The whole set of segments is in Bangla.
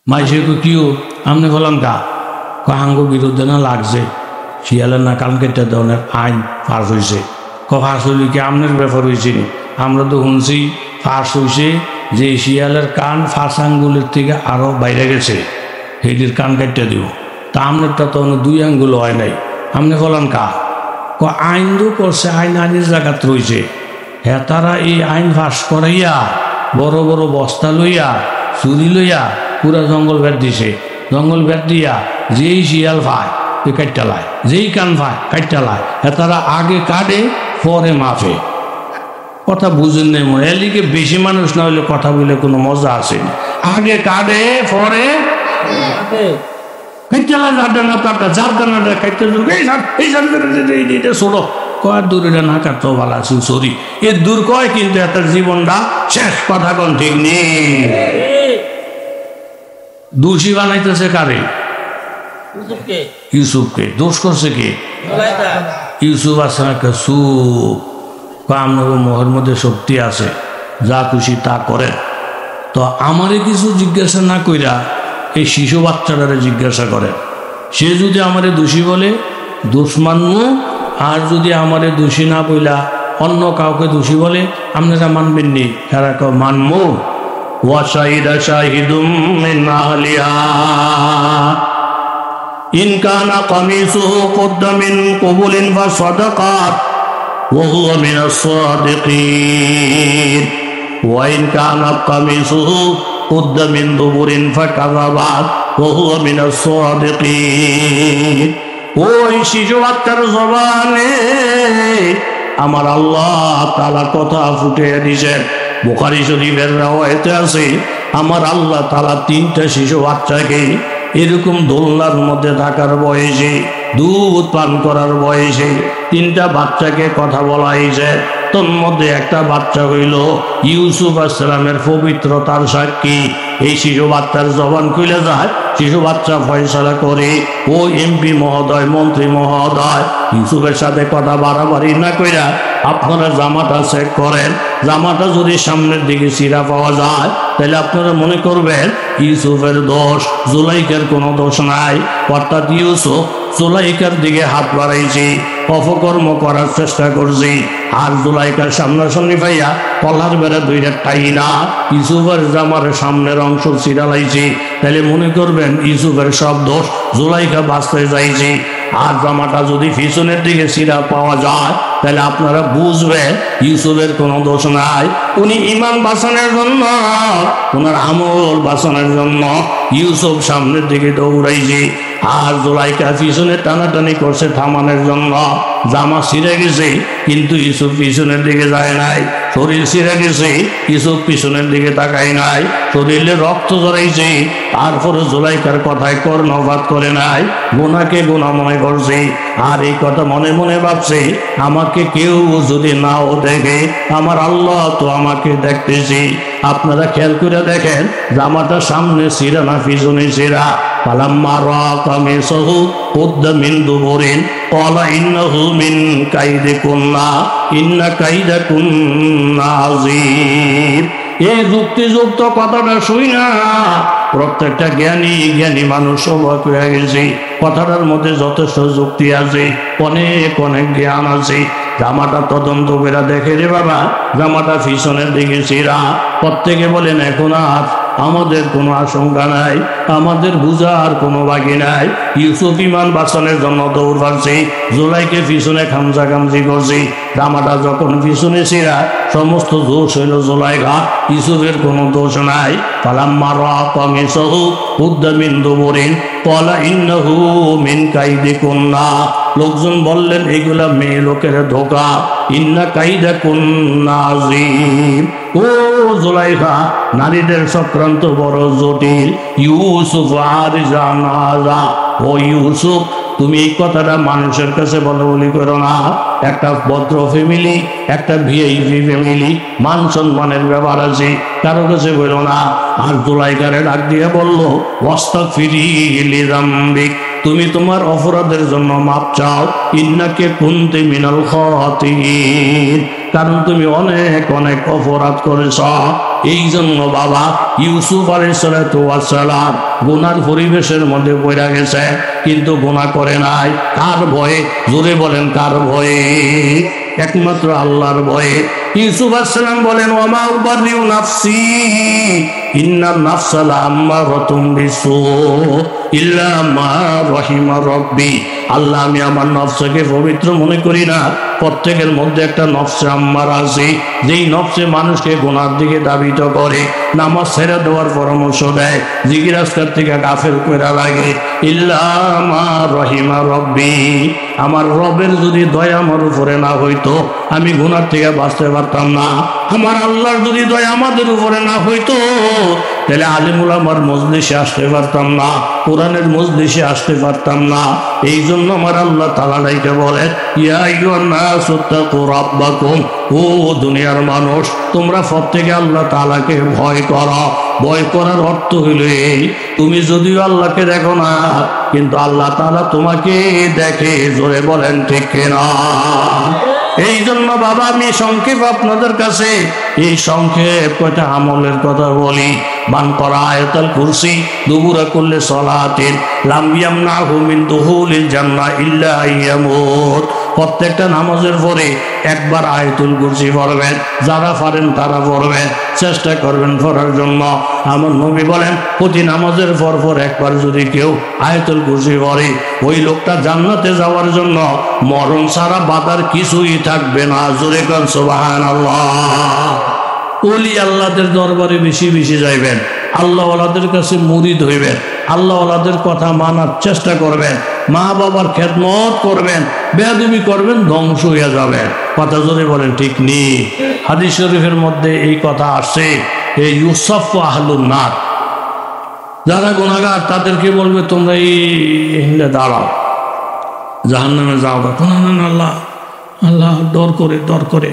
মাইসে কিও আমনে বললাম গা কাহাঙ্গ বিরুদ্ধে না লাগছে শিয়ালের না কান কেটে ধরনের আইন পাস হয়েছে ফাঁস হইলে কি আমনের ব্যাপার হয়েছে আমরা তো শুনছি ফাঁস হয়েছে যে শিয়ালের কান ফাঁস আঙ্গুলের থেকে আরো বাইরে গেছে হেডির কান কাটতে দিব তা আমনেরটা তো দুই আঙ্গুল হয় নাই আমনে বললাম কা আইন তো করছে আইন আইনের জায়গাত রয়েছে হ্যাঁ তারা এই আইন ফাঁস করাইয়া বড় বড় বস্তা লইয়া চুরি লইয়া পুরা জঙ্গল বের দিছে জঙ্গল বের দিয়া যেই শিয়াল পায় ওই কাটটা লায় যেই কান পায় কাটটা লায় হ্যাঁ তারা আগে কাটে পরে মাফে কথা বুঝেন নেই মনে এদিকে বেশি মানুষ না হইলে কথা বলে কোনো মজা আসে না আগে কাটে পরে কাটটা লায় যারটা না তারটা যারটা না কাটতে ছোট কয় দূর এটা না কাটতেও ভালো আছে সরি এ দূর কয় কিন্তু এত জীবনটা শেষ কথা কোন ঠিক নেই দোষী বানাইতেছে কারে ইউসুফকে দোষ করছে কে ইউসুফ আছে না আপনার মোহের মধ্যে শক্তি আছে যা খুশি তা করেন তো আমারে কিছু জিজ্ঞাসা না কইরা এই শিশু বাচ্চাটারে জিজ্ঞাসা করেন সে যদি আমারে দোষী বলে দোষ মানব আর যদি আমারে দোষী না বইলা অন্য কাউকে দোষী বলে আপনারা মানবেন নি তারা কেউ মানবো ওয়াশাহিদা শাহিদুম মিন আহলিহা ইন কানা কামিসুহু কুদ্দা মিন কুবুলিন ফাসাদাকাত ওয়া হুয়া মিনাস সাদিকিন ওয়া ইন কানা কামিসুহু কুদ্দা মিন দুবুরিন ফাকাযাবাত ওয়া হুয়া মিনাস সাদিকিন ওই শিশু বাচ্চার জবানে আমার আল্লাহ তাআলা কথা ফুটে দিয়েছেন বুখারী শরীফের রাওয়ায়াতে আছে আমার আল্লাহ তাআলা তিনটা শিশু বাচ্চাকে এরকম দোলনার মধ্যে থাকার বয়সে দুধ পান করার বয়সে তিনটা বাচ্চাকে কথা বলা হয়েছে তোর মধ্যে একটা বাচ্চা হইল ইউসুফ আলাইহিস সালামের পবিত্রতার সাক্ষী এই শিশু বাচ্চার জবান খুলে যায় শিশু বাচ্চা ফয়সালা করে ও এমপি মহোদয় মন্ত্রী মহোদয় ইউসুফের সাথে কথা বাড়াবাড়ি না কইরা আপনারা জামাটা চেক করেন জামাটা যদি সামনের দিকে চিরা পাওয়া যায় তাহলে আপনারা মনে করবেন ইউসুফের দোষ জুলাইখার কোনো দোষ নাই অর্থাৎ ইউসুফ জুলাইখার দিকে হাত বাড়াইছি অপকর্ম করার চেষ্টা করছি আর জুলাইখার সামনাসামনি পাইয়া কলার বেড়া দুইটা টাইনা ইউসুফের জামার সামনের অংশ চিরালাইছি তাহলে মনে করবেন ইউসুফের সব দোষ জুলাইখা বাঁচতে যাইছি আর জামাটা যদি পিছনের দিকে চিরা পাওয়া যায় তাহলে আপনারা বুঝবেন ইউসুফের কোনো দোষ নাই উনি ঈমান বাঁচানোর জন্য ওনার আমল বাঁচানোর জন্য ইউসুফ সামনের দিকে দৌড়াইছে আর জুলাইখা পিছনে টানাটানি করছে থামানোর জন্য জামা ছিঁড়ে গেছে কিন্তু ইউসুফ পিছনের দিকে যায় নাই শরীর ছিঁড়ে গেছে ইউসুফ পিছনের দিকে তাকায় নাই শরীরে রক্ত জড়াইছে তারপরে জুলাইখার কথায় কর্ণপাত করে নাই গুনাহকে গুনাহ মনে করছে আর এই কথা মনে মনে ভাবছে আমাকে কেউ যদি নাও দেখে আমার আল্লাহ তো আমাকে দেখতেছি আপনারা খেয়াল করে দেখেন জামাটা সামনে ছিঁড়া না পিছনে ছিঁড়া ফালাম্মা রাআ কামিসাহু কুদ্দা মিন দুবুরিন ক্বালা ইন্নাহু মিন কাইদিকুন্না ইন্না কাইদাকুন্না আযীম এই যুক্তিযুক্ত কথাটা শুই না প্রত্যেকটা জ্ঞানী মানুষ অবাক হয়ে গেছে কথাটার মধ্যে যথেষ্ট যুক্তি আছে অনেক অনেক জ্ঞান আছে জামাটা তদন্ত করে দেখে রে বাবা জামাটা পিছনের দিকে ছিঁড়া প্রত্যেকে বলেন এখন আর আমাদের কোনো আশঙ্কা নাই আমাদের বুঝার কোনো বাকি নাই ইউসুফ ঈমান বাঁচানোর জন্য দৌড় মারছে জুলাইকে পিছনে খামচাখামচি করছে জামাটা যখন পিছনে ছিঁড়া সমস্ত দোষ হইল জুলাইখা ইউসুফের কোনো দোষ নাই ফালাম্মা রাআ কামিসাহু কুদ্দা মিন দুবুরিন ক্বালা ইন্নাহু মিন কাইদিকুন্না লোকজন বললেন এগুলা মেয়ে লোকের ধোঁকা ইন্না কাইদাকুন্না আযীম ও জুলাইখা নারীদের চক্রান্ত বড় জটিল ইউসুফ আরজানাজা ও ইউসুফ তুমি এই কথাটা মানুষের কাছে বলি করো না একটা ভদ্র ফ্যামিলি একটা ভিআইপি ফ্যামিলি মান সম্মানের ব্যাপার আছে কারো কাছে বলো না আর জুলাইখারে ডাক দিয়ে বললো ওয়াস্তাগফিরি লিযামবিক তুমি তোমার অপরাধের জন্য মাপ চাও ইন্নাকে কুনতি মিনাল খাতিন কারণ তুমি অনেক অনেক অপরাধ করেছ এই জন্য বাবা ইউসুফ আলাইহিস সালাম গুনার পরিবেশের মধ্যে পড়ে গেছে, কিন্তু গুনাহ করে নাই। কার ভয়ে? জোরে বলেন কার ভয়ে? একমাত্র আল্লাহর ভয়ে। ইউসুফ আলাইহিস সালাম বলেন, ওয়া মা উবাররিউ নাফসি ইন্নান নাফসা লাআম্মারাতুম বিসু ইল্লা মা রাহিমা রাব্বি। আল্লাহ, আমি আমার নফসকে পবিত্র মনে করি না। প্রত্যেকের মধ্যে একটা নফসে আম্মার আছে, যেই নফসে মানুষকে গুনার দিকে ধাবিত করে, নামাজ ছেড়ে দেওয়ার পরামর্শ দেয়, জিকির আজকার থেকে কাফের কইরা লাগে। ইল্লা মা রাহিমা রাব্বি, আমার রবের যদি দয়া আমার উপরে না হইতো আমি গুনার থেকে বাঁচতে পারতাম না। আমার আল্লাহর যদি দয়া আমাদের উপরে না হইতো তাহলে আলিমুল আমার মজলিসে আসতে পারতাম না, কোরআনের মজলিসে আসতে পারতাম না। এই জন্য আমার আল্লাহ তাআলা ডাইকে বলে, ইয়া আইয়ুহান নাসু তাকু রাব্বাকুম, ও দুনিয়ার মানুষ তোমরা প্রত্যেকে আল্লাহ তাআলাকে ভয় করো। ভয় করার অর্থ হইল এই, তুমি যদিও আল্লাহকে দেখো না কিন্তু আল্লাহ তাআলা তোমাকে দেখে। জোরে বলেন ঠিক কিনা? এই জন্য বাবা আমি সংক্ষেপ আপনাদের কাছে এই সংক্ষেপ কয়টা আমলের কথা বলি। মান করা আয়াতুল কুরসি দুবুরা করলে সলাতিন লাম ইয়ামনাহু মিন দুহুলিল জান্নাহ ইল্লা ইয়ামুত। প্রত্যেকটা নামাজের পরে একবার আয়াতুল কুরসি পড়বেন, যারা পারেন তারা পড়বেন, চেষ্টা করবেন পড়ার জন্য। আমার নবী বলেন, প্রতি নামাজের পর একবার যদি কেউ আয়াতুল কুরসি পড়ে ওই লোকটা জান্নাতে যাওয়ার জন্য মরণ ছাড়া বাধার কিছুই থাকবে না। জোরে কোন সুবহানাল্লাহ। ওলি আল্লাহদের দরবারে বেশি বেশি যাইবেন, আল্লাহওয়ালাদের কাছে মুরিদ হইবেন, আল্লাহওয়ালাদের কথা মানার চেষ্টা করবেন, মা বাবার খেদমত করবেন, বেয়াদবি করবেন, ধ্বংস হইয়া যাবেন। কথা জোরে বলেন ঠিক নি? হাদিস শরীফের মধ্যে এই কথা আসছে, এই ইউসুফ আহলুন নার, যারা গুনাহগার তাদেরকে বলবে তোমরা এই দাঁড়াও, জাহান্নামে যাও। না আল্লাহ আল্লাহ ডর করে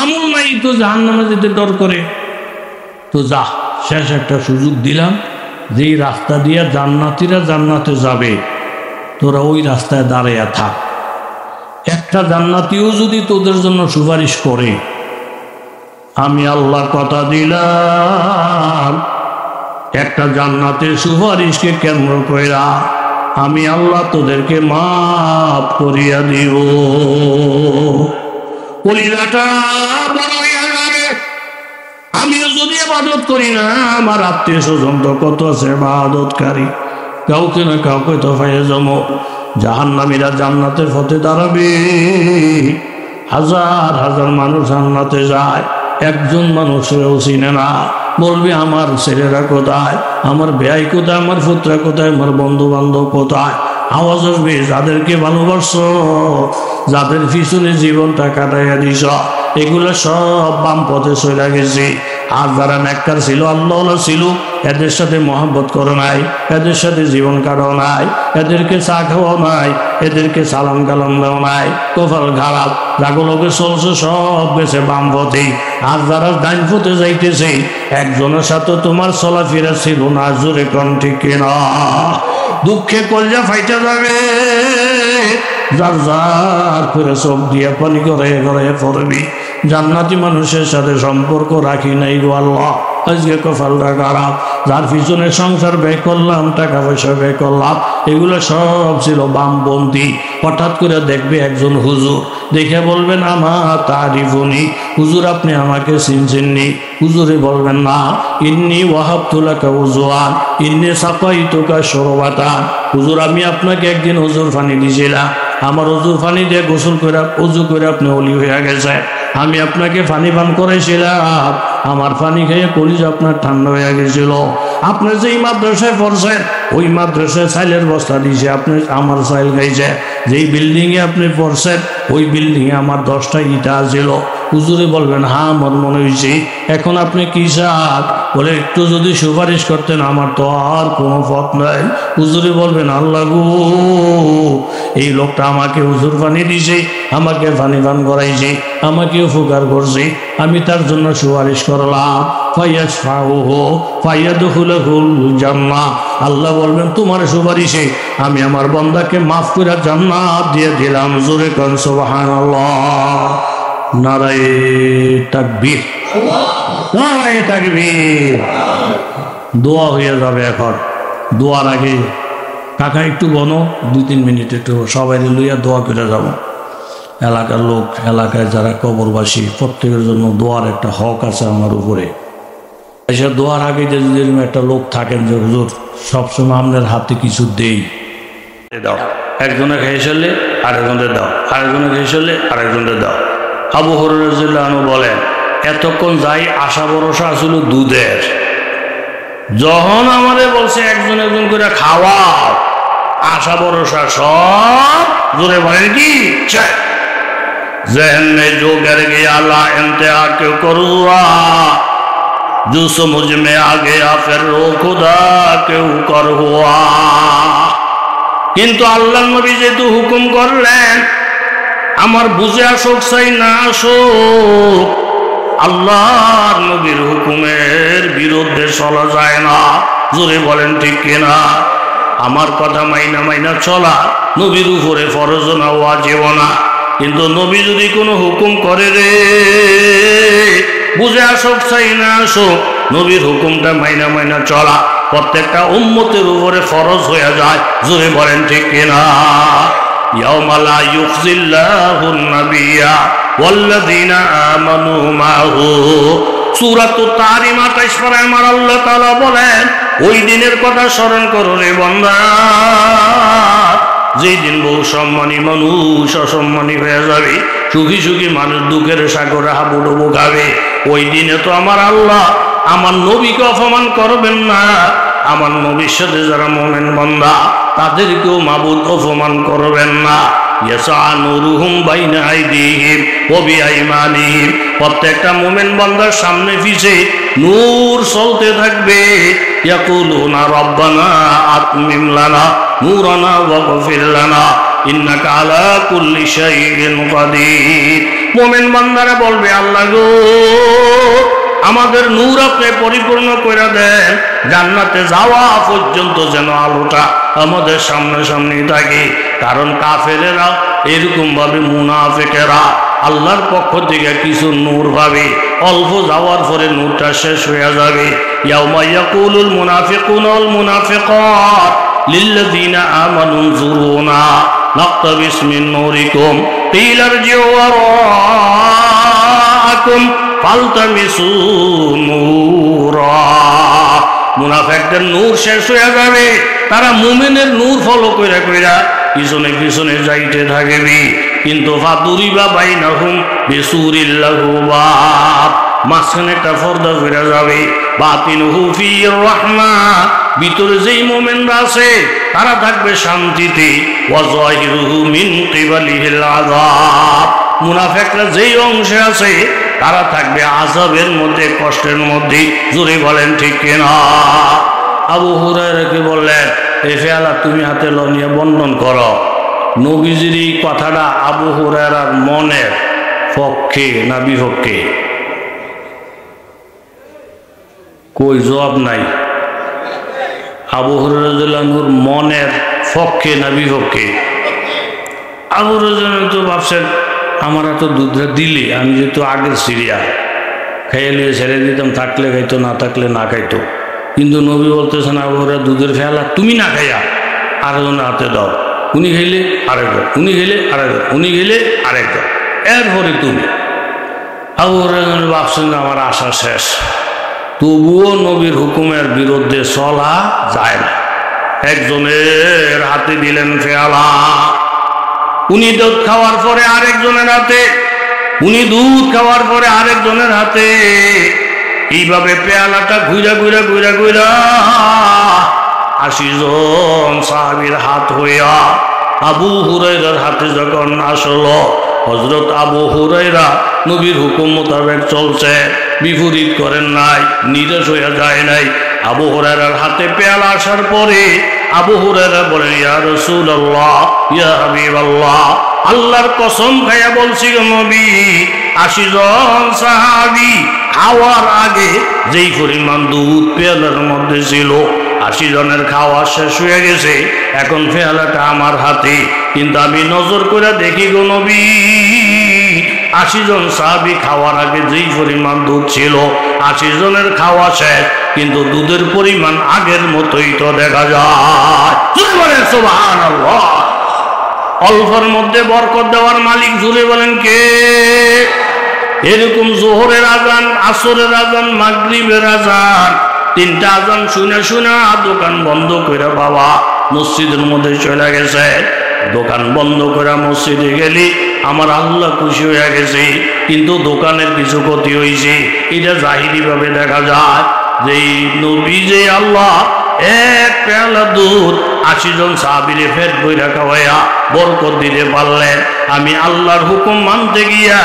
আমল নাই তো জাহান্নামে যেতে ডর করে। তো যা, শেষ একটা সুযোগ দিলাম, যেই রাস্তা দিয়ে জান্নাতীরা জান্নাতে যাবে তোরা ওই রাস্তায় দাঁড়াইয়া থাক। একটা জান্নাতীও যদি তোদের জন্য সুপারিশ করে, আমি আল্লাহ কথা দিলাম একটা জান্নাতের সুপারিশকে কেন্দ্র কইরা আমি আল্লাহ তোদেরকে মাফ করিয়া দিব। কলিজাটা বড় হইয়া যাবে। আমিও যদি ইবাদত করি না, আমার আত্মীয় স্বজন তো কত আছে ইবাদতকারী, কাউকে না কাউকে তো পাইয়া যাবো। জাহান্নামীরা জান্নাতের পথে দাঁড়াবে, হাজার হাজার মানুষ জান্নাতে যায়, একজন মানুষেরও চিনে না। বলবে আমার ছেলেরা কোথায়, আমার ভাই কোথায়, আমার পুত্রা কোথায়, আমার বন্ধু বান্ধব কোথায়। আওয়াজ আসবে, যাদেরকে ভালোবাসো, যাদের পিছনে জীবনটা কাটাইয়া দিস, এগুলো সব বাম পথে চলে গেছে। আর যারা নেককার ছিল, আল্লাহওয়ালা ছিল, এদের সাথে মহব্বত করো নাই, এদের সাথে জীবন কাটাও নাই, এদেরকে চা খাওয়াও নাই, এদেরকে সালাম কালাম দাও নাই। কপাল খারাপ, যাগুলোকে চলছে সব গেছে বাম পথে। আর যারা ডাইন পথে যাইতেছে, একজনের সাথে তোমার চলাফেরা ছিল না। জোরে কোন ঠিক কিনা? দুঃখে কলজা ফাইটা যাবে, যার যার করে চোখ দিয়ে পানি করে পড়বি। জান্নাতি মানুষের সাথে সম্পর্ক রাখি নাই গো আল্লাহ, আজকে কপালটা খারাপ। যার পিছনে সংসার ব্যয় করলাম, টাকা পয়সা ব্যয় করলাম, এগুলো সব ছিল বামপন্থী। হঠাৎ করে দেখবে একজন হুজুর, দেখে বলবেন আমার তারিফুনি, হুজুর আপনি আমাকে চিনছেননি? হুজুরে বলবেন না, ইন্নি ওয়াহাবতু লাকা উজওয়ান ইন্নি সাকাইতুকা শরবাতান। হুজুর আমি আপনাকে একদিন হুজুর পানি দিয়েছিলাম, আমার হুজুর পানি দিয়ে গোসল করে উজু করে আপনি ওলি হয়ে গেছে। আমি আপনাকে পানি পান করেছিলাম, আমার পানি খেয়ে কলিজা আপনার ঠান্ডা হয়ে গেছিল। আপনি যেই মাদ্রাসায় পড়ছেন ওই মাদ্রাসায় চাইলের বস্তা দিয়েছে, আপনি আমার চাইল খাইছে। যেই বিল্ডিংয়ে আপনি পড়ছেন ওই বিল্ডিংয়ে আমার 10টা ইটা ছিল। হুজুরে বলবেন হ্যাঁ আমার মনে হয়েছে। এখন আপনি কি চান? বলে একটু যদি সুপারিশ করতেন, আমার তো আর কোনো পথ নাই। হুজুরে বলবেন আল্লাহ গো, এই লোকটা আমাকে হুজুর পানি দিয়েছে, আমাকে পানি পান করাইছে, আমাকে উপকার করছে, আমি তার জন্য সুপারিশ করলাম। আল্লাহ বলবেন তোমার সুপারিশে আমি আমার বান্দাকে মাফ করে জান্নাত দিয়ে দিলাম। জোরে কোন সুবহানাল্লাহ। নারায়ে তাকবীর। নারায়ে তাকবীর। দোয়া হয়ে যাবে এখন। দোয়ার আগে কাকা একটু বনো 2-3 মিনিট একটু সবাই লইয়া দোয়া করে যাব। এলাকার লোক, এলাকায় যারা কবরবাসী প্রত্যেকের জন্য দোয়ার একটা হক আছে আমার উপরে। এসে দোয়ার আগে যে যদি একটা লোক থাকেন যে হুজুর সবসময় আপনার হাতে কিছু দেই, দাও, একজনে খেয়ে চললে আরেকজনের দাও, আরেকজনে খেয়ে চললে আরেকজনের দাও। আবু হুরায়রা রাদিয়াল্লাহু আনহু বলেন এতক্ষণ যাই আশা ভরসা আসলে দুধের, যখন আমাদের বলছে একজন একজন করে খাওয়াও, আশা ভরসা সব জোরে বলেন কি ज़हन में जो गर गया ला इंतहा क्यों करूँगा, जो समझ में आ गया फिर रो खुदा क्यों कर हुआ। কিন্তু আল্লাহ নবী যেহেতু হুকুম করলেন আমার বুঝে আসুক চাই না আসুক, আল্লাহর নবীর হুকুমের বিরুদ্ধে চলা যায় না। জোরে বলেন ঠিক কিনা? আমার কথা মাইনা মাইনা চলা নবীর উপরে ফরজ না ওয়াজিব না, কিন্তু নবী যদি কোনো হুকুম করে রে বুঝে আসুক চাই না আসুক, নবীর হুকুমটা মাইনা মাইনা চলা প্রত্যেকটা উম্মতের উপরে ফরজ হয়ে যায়। জোরে বলেন ঠিক কিনা? ইয়াউমা লা ইউখজিল্লাহুন নাবিয়্যা ওয়াল্লাযীনা আমানু মাহু, সূরাতুত তাহরিম 28 পারায় আমার আল্লাহ তাআলা বলেন ওই দিনের কথা স্মরণ করো রে বান্দা, যেই দিন বহু সম্মানী মানুষ অসম্মানী হয়ে যাবে, সুখী সুখী মানুষ দুঃখের সাগরে হাবুডুবু খাবে। ওই দিনে তো আমার আল্লাহ আমার নবীকে অপমান করবেন না, আমার নবীর সাথে যারা মুমিন বান্দা তাদেরকেও মাবুদ অপমান করবেন না। ইয়াসা নূরুহুম বাইনা আইদিহিম ওয়া বিআইমানিহিম, প্রত্যেকটা মুমিন বান্দার সামনে পিছে নূর চলতে থাকবে। ইয়াকুলুনা রব্বানা আতমিম লানা নূরানা ওয়াগফির লানা ইন্নাকা আলা কুল্লি শাইইন কাদির। মুমিন বান্দারা বলবে আল্লাহ গো আমাদের নূর আপনি পরিপূর্ণ করে দেন, জান্নাতে যাওয়া পর্যন্ত যেন আলোটা আমাদের সামনে সামনে থাকে। কারণ কাফেরেরা এরকম ভাবে মুনাফিকেরা আল্লাহর পক্ষ থেকে কিছু নূর পাবে, অল্প যাওয়ার পরে নূরটা শেষ হয়ে যাবে। ইয়াউমা ইয়াকুলুল মুনাফিকুনা ওয়াল মুনাফিকাত লিল্লাযীনা আমানু যুরুনা নাক্তাবিস মিন নূরিকুম কিলা ইরজিউ ওয়ারাআকুম ফালতামিসু নূরা। মুনাফিকদের নূর শেষ হয়ে যাবে, তারা মুমিনের নূর ফলো কইরা কইরা পিছনে পিছনে যাইতে থাকবে। কিন্তু ফাদুরিবা বাইনাহুম বিসুরিল লাহু বাব, মাঝখানে একটা পর্দা ফিরে যাবে। বাতিনুহু ফির রাহমা, ভিতরে যেই মুমিনরা আছে তারা থাকবে শান্তিতে। ওয়া যাহিরুহু মিন কিবালিহিল আযাব, মুনাফিকরা যেই অংশে আছে তারা থাকবে আযাবের মধ্যে, কষ্টের মধ্যে। জোরে বলেন ঠিক কিনা? আবু হুরায়রাকে বললেন এ ফেয়ালা তুমি হাতে লনিয়া বন্ধন করো। নবীজির এই কথাটা আবু হুরায়রার মনের পক্ষে না বিপক্ষে? কই জবাব নাই। আবু হুরায়রা রাদিয়াল্লাহু আনহুর মনের পক্ষে না বিপক্ষে? আবু হুরায়রা তো ভাবছেন আমার তো দুধটা দিলে আমি যেহেতু আগের সিরিয়া খাইয়ে নিয়ে ছেড়ে দিতাম, থাকলে খাইতো না থাকলে না খাইতো। কিন্তু নবী বলতেছেন আবু হুরায়রা দুধের ফেলা তুমি না খাইয়া আরেকজনের হাতে দাও, উনি খেলে আরেকজন, উনি খেলে আরেকজন, উনি খেলে আরেকজন, এরপরে তুমি। আবু হুরায়রা ভাবছেন আমার আশা শেষ, তবুও নবীর হুকুমের বিরুদ্ধে চলা যায় না। একজনের হাতে দিলেন ফেয়ালা, উনি দুধ খাওয়ার পরে আরেকজনের হাতে, উনি দুধ খাওয়ার পরে আরেকজনের হাতে, এইভাবে পেয়ালাটা ঘুরা ঘুরা ঘুরা ঘুরা 80 জন সাহাবীর হাত হইয়া আবু হুরায়রার হাতে যখন আসলো, হযরত আবু হুরায়রা নবীর হুকুম মোতাবেক চলছে, বিপরীত করেন নাই, নিরাশ হয়ে যায় নাই। আবু হুরায়রার হাতে পেয়ালা আসার পরে আবু হুরায়রা বলেন ইয়া রাসূলুল্লাহ ইয়া হাবিবাল্লাহ, আল্লাহর কসম খাইয়া বলছি গো নবী 80 জন সাহাবী খাওয়ার আগে যেই পরিমাণ দুধ পেয়ালার মধ্যে ছিল 80 জনের খাওয়া শেষ হয়ে গেছে, এখন পেয়ালাটা আমার হাতে। কিন্তু আমি নজর করে দেখি গো নবী 80 জন সাহাবী খাওয়ার আগে যেই পরিমাণ দুধ ছিল 80 জনের খাওয়া শেষ, কিন্তু দুধের পরিমাণ আগের মতোই তো দেখা যায়। সুবহানাল্লাহ। অল্পের মধ্যে বরকত দেওয়ার মালিক জুড়ে বলেন কে? এরকম জোহরের আজান, আসরের আজান, মাগরিবের আজান, 3টা আজান শুনে শুনে দোকান বন্ধ করে বাবা মসজিদের মধ্যে চলে গেছে। দোকান বন্ধ করে মসজিদে গেলি আমার আল্লাহ খুশি হয়ে গেছে, কিন্তু দোকানের কিছু ক্ষতি হয়েছে। এটা জাহিরি ভাবে দেখা যায় যে নবী যে আল্লাহ এক পেয়ালা দুধ 80 জন সাহাবীরে পেট ভইরা খাওয়াইয়া বরকত দিতে পারলেন। আমি আল্লাহর হুকুম মানতে গিয়া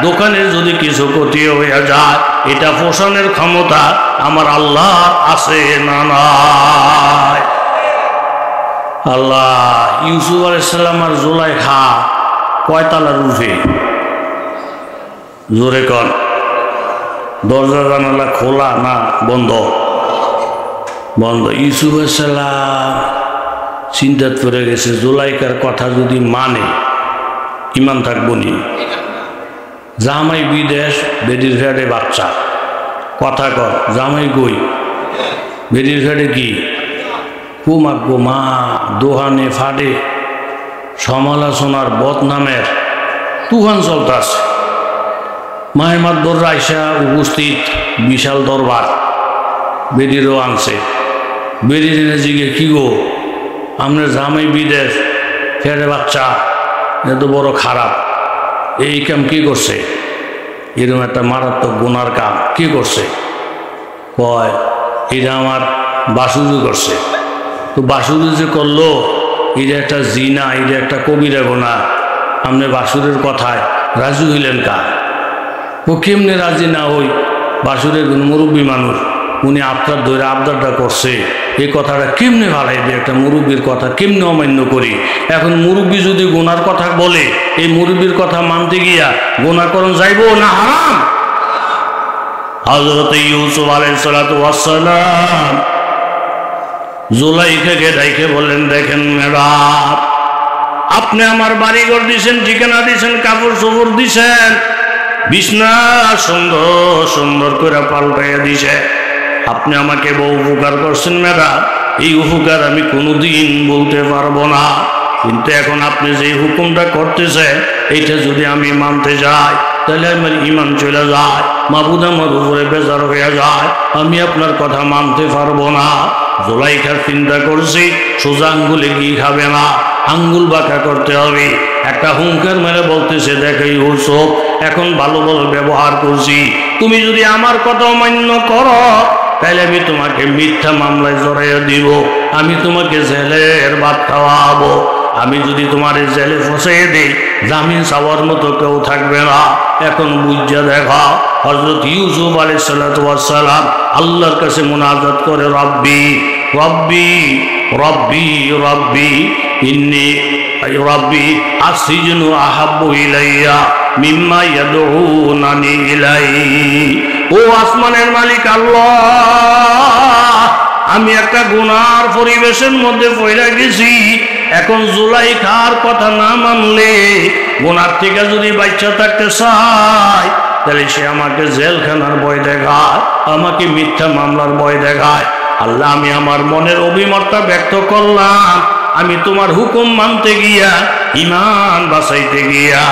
দোকানের যদি কিছু ক্ষতি হয়ে যায়, এটা পোষণের ক্ষমতা আমার আল্লাহ আছে না নাই? আল্লাহ ইউসুফ আলাইহিস সালাম আর জুলাইখা কয়তালার রূপে? জোরে কর। দরজা জানালা খোলা না বন্ধ? বন্ধ। ইউসুফ আলাইহিস সালাম চিন্তা করে গেছে, জুলাইখার কথা যদি মানে ইমান থাকবো নি? জামাই বিদেশ, বেডির ফ্যাটে বাচ্চা। কথা কর, জামাই গই বেডির ফ্যাটে কি কুমা গোমা দোহানে ফাটে সমালোচনার বদনামের তুফান চলতেছে। মাহেমাদ্দর রাইসা উপস্থিত, বিশাল দরবার, বেডিরও আনছে। বেডির জিগে কি গো আপনার জামাই বিদেশ, ফেরে বাচ্চা, এত বড় খারাপ, এই কাম কি করছে? এরকম একটা মারাত্মক গুনার কাম কি করছে? কয় এটা আমার বাসুদু করছে। তো বাসুদু যে করলো এটা একটা জিনা, এটা একটা কবিরা গুনাহ। আপনি বাসুরের কথায় রাজি হইলেন কা? ও কেমনে রাজি না হই? বাসুরের মুরব্বী মানুষ, উনি আপনার ধরে আবদারটা করছে, এই কথাটা কেমনে ভালাই দিয়ে একটা মুরব্বীর কথা কেমনে অমান্য করি? এখন মুরব্বী যদি গুনার কথা বলে, এই মুরব্বীর কথা মানতে গিয়া গুনাহ করণ যাইব না হারাম? হযরত ইউসুফ আলাইহিস সালাতু ওয়াস সালাম জুলাইখাকে ডাইকে বললেন, দেখেন ম্যাডাম, আপনি আমার বাড়িঘর দিছেন, ঠিকানা দিছেন, কাপড় চোপড় দিছেন, বিছনা সুন্দর সুন্দর করে পাল্টাইয়া দিছে, আপনি আমাকে বহু উপকার করছেন ম্যাডাম, এই উপকার আমি কোনোদিন বলতে পারবো না। কিন্তু এখন আপনি যে হুকুমটা করতেছেন, এইটা যদি আমি মানতে যাই তাহলে আমার ইমান চলে যায়, মাবুদ আমার উপরে বেজার হয়ে যায়, আমি আপনার কথা মানতে পারবো না। জুলাইখার চিন্তা করছি, সোজা আঙ্গুলে কি খাবে না, আঙ্গুল বাঁকা করতে হবে। একটা হুঙ্কার মেরে বলতেছে, দেখে ইউসুফ, এখন ভালো ভালো ব্যবহার করছি, তুমি যদি আমার কথা অমান্য করো তাহলে আমি তোমাকে মিথ্যা মামলায় জড়াইয়া দিব, আমি তোমাকে জেলের ভাত খাওয়াবো। আমি যদি তোমার জেলে ফসাইয়ে দিই, জামিন চাওয়ার মতো কেউ থাকবে না। এখন বুঝা দেখা, হযরত ইউসুফ আলাইহিস সালাতু ওয়াস সালাম আল্লাহর কাছে মুনাজাত করে, রব্বি রব্বি রব্বি রব্বি ইন্নী রব্বি আসিজনু আহাব্বু ইলাইয়া মিম্মা ইয়াদউনানি ইলাইহি। ও আসমানের মালিক আল্লাহ, আমি একটা গুনার পরিবেশের মধ্যে পড়ে গেছি। এখন জুলাইখার কথা না মানলে, গুনার থেকে যদি বাচ্চা থাকতে চায়, তাহলে সে আমাকে জেলখানার ভয় দেখায়, আমাকে মিথ্যা মামলার ভয় দেখায়। আল্লাহ, আমি আমার মনের অভিমতটা ব্যক্ত করলাম, আমি তোমার হুকুম মানতে গিয়া, ইমান বাঁচাইতে গিয়া,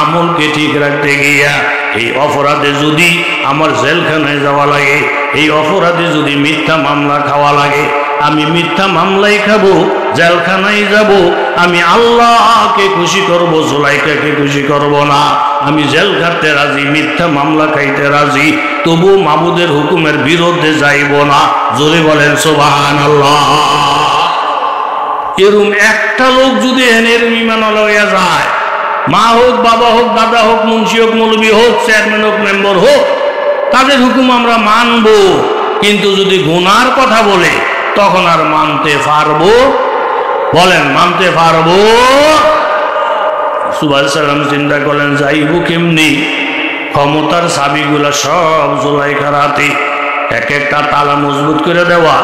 আমলকে ঠিক রাখতে গিয়া, এই অপরাধে যদি আমার জেলখানায় যাওয়া লাগে, এই অপরাধে যদি মিথ্যা মামলা খাওয়া লাগে, আমি মিথ্যা মামলাই খাবো, জেলখানায় যাব। আমি আল্লাহকে খুশি করব, জুলাইখাকে খুশি করব না। আমি জেল খাটতে রাজি, মিথ্যা মামলা খাইতে রাজি, তবু মাবুদের হুকুমের বিরুদ্ধে যাইব না। জোরে বলেন সুবহানাল্লাহ। এরম একটা লোক যদি এর ইমান লইয়া যায়, মা হোক, বাবা হোক, দাদা হোক, মুন্সি হোক, মৌলবি হোক, চেয়ারম্যান হোক, মেম্বার হোক, তাদের হুকুম আমরা মানব। কিন্তু যদি গুনার কথা বলে, তখন আর মানতে পারবো? বলেন, মানতে পারবো? ইউসুফ আলাইহিস সালাম চিন্তা করলেন, যাইব কেমনি? ক্ষমতার চাবিগুলা সব জুলাইখার হাতে, এক একটা তালা মজবুত করে দেওয়া,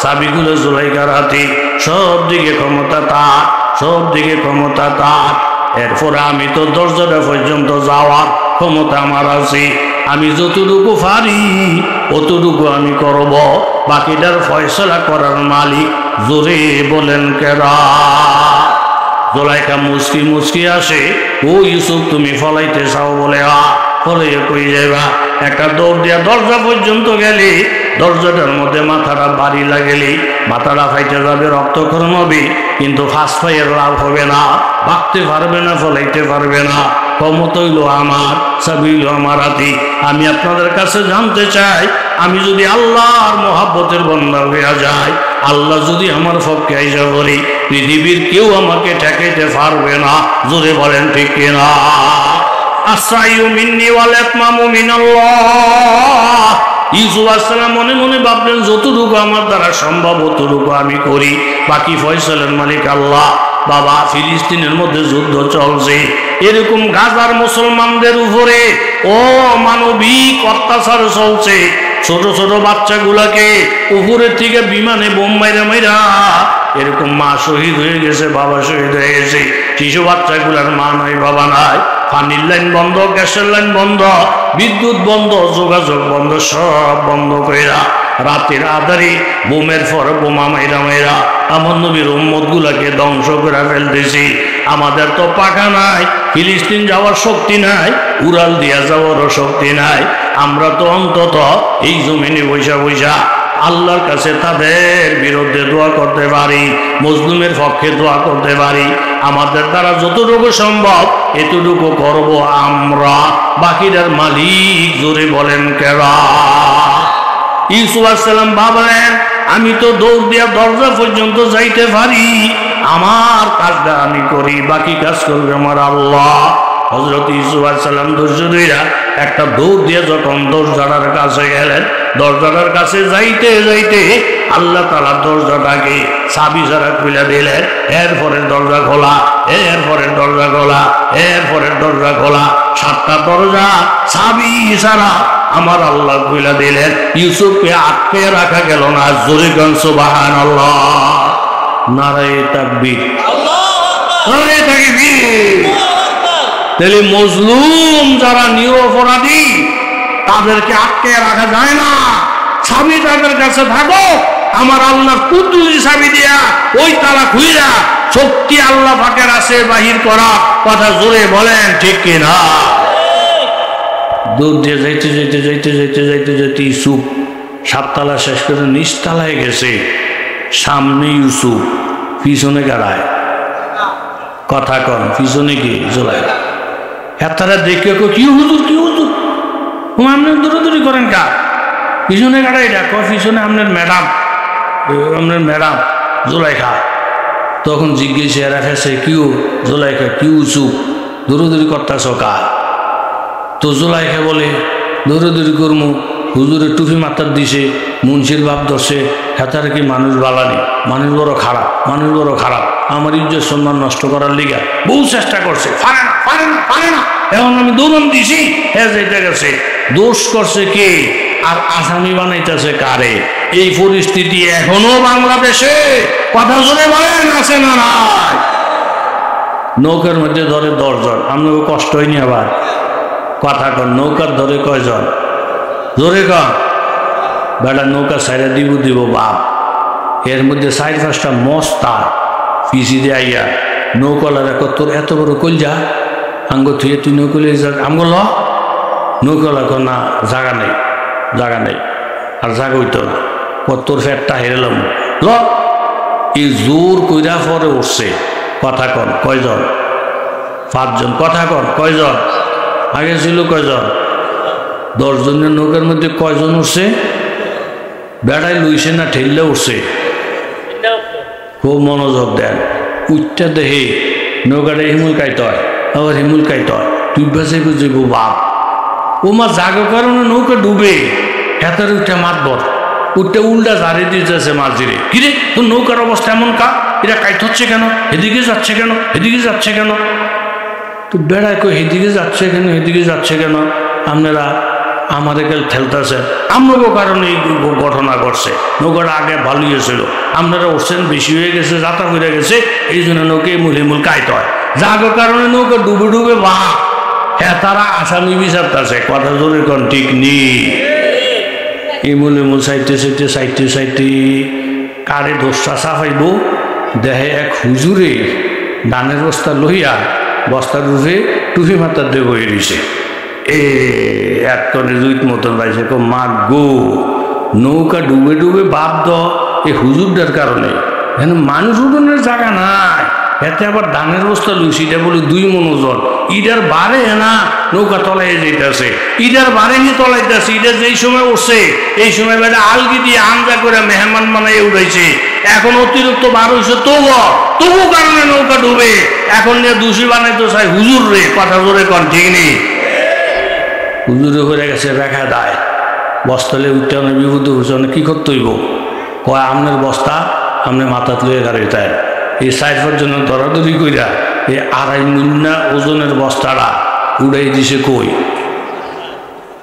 চাবিগুলো জুলাইখার হাতে, সব দিকে ক্ষমতা তার, সব দিকে ক্ষমতা তার। এরপরে আমি তো দরজাটা পর্যন্ত যাওয়ার ক্ষমতা আমার আছে, আমি যতটুকু পারি অতটুকু আমি করব, বাকিটার ফয়সালা করার মালিক জোরে বলেন কেরা? জুলাইখা মুসকি মুসকি আসে, ও ইউসুফ তুমি ফলাইতে চাও বলে, ফলাইয়া কই যাইবা? একটা দৌড় দিয়া দরজা পর্যন্ত গেলে, দরজাটার মধ্যে মাথাটা বাড়ি লাগেলি মাথাটা ফাইতে যাবে, রক্তক্ষরণ হবে, কিন্তু ফার্স্ট ফাইয়ের লাভ হবে না, ভাগতে পারবে না, ফলাইতে পারবে না। ক্ষমতা হইল আমার, চাবি হইল আমার হাতে। আমি আপনাদের কাছে জানতে চাই, আমি যদি আল্লাহর মহাব্বতের বন্দা হইয়া যায়, আল্লাহ যদি আমার পক্ষে আইসা বলি, পৃথিবীর কেউ আমাকে ঠেকাইতে পারবে না। জোরে বলেন ঠিক কিনা? আসাইউ মিন্নি ওয়াল ইতমামু মিনাল্লাহ। ইউসুফ আলাইহিস সালাম মনে মনে ভাবলেন, যতটুকু আমার দ্বারা সম্ভব অতটুকু আমি করি, বাকি ফয়সালার মালিক আল্লাহ। বাবা, ফিলিস্তিনের মধ্যে যুদ্ধ চলছে, এরকম গাজার মুসলমানদের উপরে অমানবিক অত্যাচার চলছে। ছোট ছোট বাচ্চাগুলাকে উপরের থেকে বিমানে বোম মাইরা মাইরা, এরকম মা শহীদ হয়ে গেছে, বাবা শহীদ হয়ে গেছে, শিশু বাচ্চাগুলার মা নাই, বাবা নাই, পানির লাইন বন্ধ, গ্যাসের লাইন বন্ধ, বিদ্যুৎ বন্ধ, যোগাযোগ বন্ধ, সব বন্ধ কইরা রাতের আধারে বোমের পর বোমা মাইরা মাইরা আমার নবীর উম্মত গুলাকে ধ্বংস করে ফেলতেছি। আমাদের তো পাখা নাই, ফিলিস্তিন যাওয়ার শক্তি নাই, উড়াল দিয়া যাওয়ারও শক্তি নাই। আমরা তো অন্তত এই জমিনে বৈশা বৈশা আল্লাহর কাছে তাদের বিরুদ্ধে দোয়া করতে পারি, মজলুমের পক্ষে দোয়া করতে পারি। আমাদের দ্বারা যতটুকু সম্ভব এতটুকু করব আমরা, বাকিটার মালিক জোরে বলেন কেরা? ইউসুফ আলাইহিস সালাম ভাবলেন, আমি তো দৌড় দিয়া দরজা পর্যন্ত যাইতে পারি, আমার কাজটা আমি করি, বাকি কাজ করবে আমার আল্লাহ। হযরত ইউসুফ আলাইহিস সালাম ধৈর্য ধইরা একটা দৌড় দিয়ে যখন দরজাটার কাছে গেলেন, দরজাটার কাছে যাইতে যাইতে আল্লাহ তাআলা দরজাটাকে চাবি ছাড়া খুলে দিলেন। এরপরের দরজা খোলা, এরপরের দরজা খোলা, এরপরের দরজা খোলা, 7টা দরজা চাবি ছাড়া আমার আল্লাহ খুলে দিলেন। ইউসুফকে আটকে রাখা গেল না। জোরে গান সুবহানাল্লাহ, নারায়ে তাকবীর, নারায়ে তাকবীর। তাহলে মজলুম যারা নিরপরাধী তাদেরকে আটকে রাখা যায় না। চাবি তাদের কাছে থাকো, আমার আল্লাহ কুদরতি চাবি দিয়া ওই তালা খুইরা শক্তি আল্লাহ পাকের আছে বাহির করা। কথা জোরে বলেন ঠিক কিনা? দৌড় দিয়ে যাইতে যাইতে যাইতে যাইতে যাইতে যাইতে ইউসুফ 7 তালা শেষ করে নিচতলায় গেছে। সামনে ইউসুফ, পিছনে গাড়ায়। কথা কন, পিছনে কি জোলাই? এতারা দেখে কি হুজুর, কি হুজুর, আপনি দৌড়াদৌড়ি করেন কা? পিছনে গাড়াই ডাক, পিছনে আপনার ম্যাডাম, আপনার ম্যাডাম জোলাইখা। তখন জিজ্ঞেস এরা ফেসে, কিউ জোলাইখা, কি ইউসুফ দৌড়াদৌড়ি করতেছ কা? তো জোলাইখা বলে, দৌড়াদৌড়ি করমু, হুজুরের টুপি মাথার দিছে, মুন্সির বাপ ধরছে, হেতার কি মানুষ বালানি, মানুষ বড় খারাপ, মানুষ বড় খারাপ, আমার ইজ্জত সম্মান নষ্ট করার লিগা বহু চেষ্টা করছে, পারে না পারে না পারে না। এখন আমি দৌড়ান দিছি, হ্যাঁ যেতে গেছে। দোষ করছে কে আর আসামি বানাইতেছে কারে? এই পরিস্থিতি এখনো বাংলাদেশে, কথা শুনে বলেন, আছে না নাই? নৌকার মধ্যে ধরে 10 জন, আপনাকে কষ্ট হয়নি আবার? কথা কন, নৌকার ধরে কয়জন? জোরে কন। বেটা নৌকা সাইডে দিব বাপ, এর মধ্যে 4-5টা মস্তা পিছি দিয়ে আইয়া নৌকালার এক, তোর এত বড় কলজা, আঙ্গ থুয়ে তুই নৌকলে আমগো ল। নৌকালা কর না, জায়গা নেই, জায়গা নেই, আর জায়গা হইতো না, তোর ফ্যাটটা হেরেলাম ল। এই জোর কইরা পরে উঠছে। কথা কন, কয়জন? 5 জন। কথা কন, কয়জন? আগে ছিল কয়জন? 10 জনের নৌকার মধ্যে কয়জন উঠছে? বেড়ায় লইছে না ঠেললে উঠছে? খুব মনোযোগ দেন। উঠটা দেহে নৌকাটা হিমুল কাইতে হয়, আবার হিমুল কাইতে হয়, তুই বেঁচে বুঝবো বাপ। ও মা জাগো কারণে নৌকা ডুবে, হেতার উঠে মাতবর, উঠটা উল্টা ঝাড়ি দিতেছে মাঝিরে। কিরে তোর নৌকার অবস্থা এমন কা? এটা কাইতে হচ্ছে কেন? এদিকে যাচ্ছে কেন? এদিকে যাচ্ছে কেন? তো বেড়ায় কই এদিকে যাচ্ছে কেন, এদিকে যাচ্ছে কেন? আপনারা আমাদের ঠেলতেছেন, আমরাও কারণে এই ঘটনা ঘটছে। নৌকাটা আগে ভালোই ছিল, আপনারা উঠছেন, বেশি হয়ে গেছে, যাতা হয়ে গেছে, এই জন্য নৌকে মুলিমুল কাইতে হয়, যাগো কারণে নৌকা ডুবে ডুবে বা হ্যাঁ তারা আসামি বিচারতেছে, কথা জোরে কোন ঠিক নি। ইমুল ইমুল সাইটে সাইটে সাইটে সাইটে কারে দোষটা সাফাইব, দেহে এক হুজুরে ধানের বস্তা লইয়া বস্তার রূপে টুপি মাথার দিয়ে বয়ে দিছে। এক করে জুইত মতন পাইছে, মা গো নৌকা ডুবে ডুবে বাপ দ এই হুজুরটার কারণে, এখানে মানুষ উঠোনের জায়গা নাই। এতে আবার ধানের বস্তা লুইছি, এটা বলে 2 মণ ওজন, ইটার বারে না নৌকা তলাই যেতেছে, ইটার বারে নিয়ে তলাইতেছে। এটা যেই সময় উঠছে এই সময় বেটা আলগি দিয়ে আঞ্জা করে মেহমান বানাই উঠাইছে। এখন অতিরিক্ত বার হয়েছে তবু কারণে নৌকা ডুবে। এখন নিয়ে দোষী বানাইতে চাই হুজুর রে, কথা জোরে কন ঠিক নেই। হুজুরে হয়ে গেছে রেখা দায়, বস্তালে উঠতে অনেক বিভূত হচ্ছে, অনেক কী করতে হইব, কয় আমনের বস্তা আমনে মাথাত লইয়ে গাড়িটায় এই সাইফের জন্য দরাদরি কইরা এই 2.5 মুন্না ওজনের বস্তাটা উড়াই দিছে কই।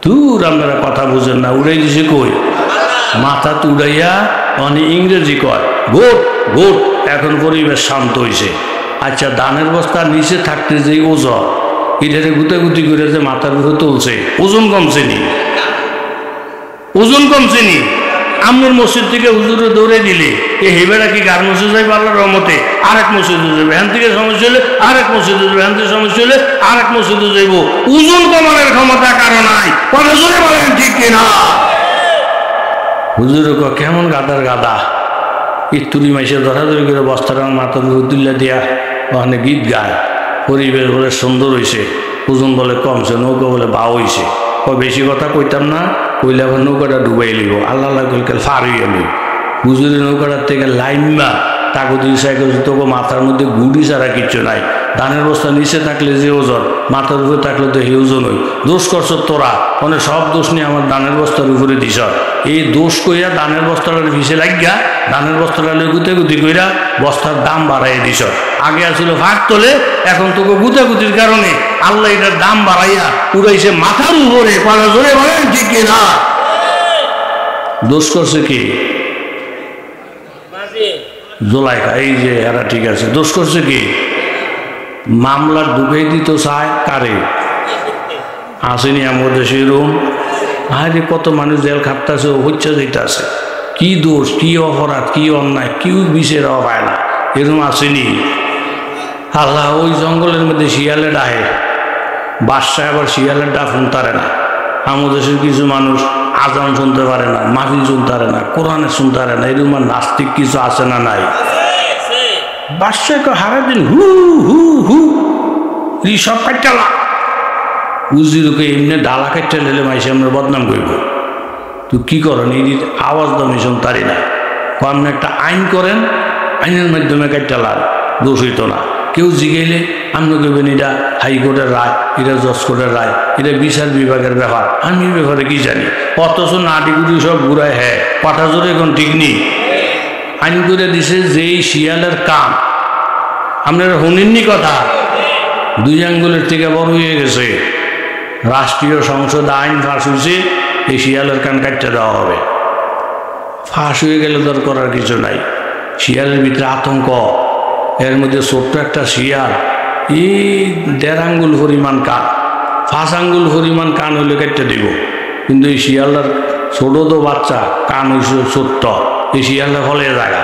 দূর আপনারা কথা বুঝেন না, উড়াই দিছে কই, মাথাত উড়াইয়া অনেক ইংরেজি কয় গোট গোট। এখন পরিবেশ শান্ত হয়েছে। আচ্ছা ধানের বস্তার নিচে থাকতে যে ওজন, এটারে গুতাগুতি করে যে মাথার উপরে তুলছে, ওজন কমছে নি? ওজন কমছে নি? আমনুর মসজিদ থেকে হুজুরে দৌড়ে দিলে এ হেবেরা কি গার মসজিদ যাই আল্লাহর রহমতে আরেক মসজিদে যাবে, হ্যান থেকে সমস্যা হলে আরেক মসজিদে যাবে, হ্যান থেকে সমস্যা হলে আরেক মসজিদে যাইব। ওজন কমানোর ক্ষমতা কারো নাই, কথা জোরে বলেন ঠিক কিনা? হুজুরে কেমন গাদার গাদা, ইতুরি মাইসে ধরাধরি করে বস্তার মাথার তুল্লা দিয়া ওখানে গীত গায়। পরিবেশ বলে সুন্দর হয়েছে, ওজন বলে কমছে, নৌকা বলে বাউ হয়েছে। বেশি কথা কইতাম না, কইলে আবার নৌকাটা ডুবাই লিব, আল্লাহ কইলে ফার হইয়া লিব। হুজুরের নৌকাটার থেকে লাইনবা তাগতি সাইকেল, তোকে মাথার মধ্যে গুড়ি ছাড়া কিচ্ছু নাই। ধানের বস্তা নিচে থাকলে যে ওজন, মাথার উপরে থাকলে তো এই ওজন হই। দোষ করছ তোরা, মানে সব দোষ নিয়ে আমার ধানের বস্তার উপরে দিস। এই দোষ কইয়া ধানের বস্তাটার ভিসে লাগিয়া ধানের বস্তাটা গুতাগুতি কইরা বস্তার দাম বাড়াইয়া দিস। আগে আসছিল ভাগ তোলে, এখন তোকে গুতাগুতির কারণে আল্লাহ এটার দাম বাড়াইয়া উড়াইছে মাথার উপরে। পাড়া জোরে বলেন ঠিক কিনা? দোষ করছে কি? জোলাইকা, এই যে এরা ঠিক আছে। দোষ করছে কি? মামলার ডুবাই দিত চায় কারে? আসেনি আমার দেশে রুম। আরে কত মানুষ জেল খাটতেছে, হচ্ছে যেতেছে। কি দোষ, কি অপরাধ, কি অন্যায়, কেউ বিচার পায় না, এরকম আসেনি? আল্লাহ ওই জঙ্গলের মধ্যে শিয়ালে ডাহে, বাদশাহ আবার শিয়ালের ডাক শুনতে না। আমার দেশের কিছু মানুষ আজান শুনতে পারে না, মাহফিল শুনতে পারে না, কোরআনে শুনতে পারে না, এরকম নাস্তিক কিছু আছে না নাই? বাদশাহকে হারা দিন হু হু হু সব কাটালা উজিরকে এমনি ডালা কাটতে লেলে মাইসে আমরা বদনাম করব। তুই কি করেন? এই আওয়াজ দামি শুনতারি না। আপনি একটা আইন করেন, আইনের মাধ্যমে কাটালার দোষ হইত না। কেউ জিগাইলে আপনি কইবেন এটা হাইকোর্টের রায়, এটা জজ কোর্টের রায়, এটা বিচার বিভাগের ব্যাপার, আমি ব্যাপারে কি জানি। অথচ নাটিগুটি সব ঘুরায়। হ্যাঁ পাঠা জোরে এখন ঠিক নেই। আইন করে দিছে যেই শিয়ালের কাম, আপনারা শুনেননি কথা? 2 আঙ্গুলের থেকে বড় হয়ে গেছে। রাষ্ট্রীয় সংসদ আইন ফাঁস হয়েছে, এই শিয়ালের কান কাটতে দেওয়া হবে। ফাঁস হয়ে গেলে তোর করার কিছু নাই। শিয়ালের ভিতরে আতঙ্ক, এর মধ্যে ছোট্ট একটা শিয়াল, এই 1.5 আঙ্গুল পরিমাণ কান, 5 আঙ্গুল পরিমাণ কান হইলে কেটে দিব। কিন্তু এই শিয়ালটার ছোট তো বাচ্চা, কান হয়েছে ছোট্ট, এই শিয়ালটা ফলে জায়গা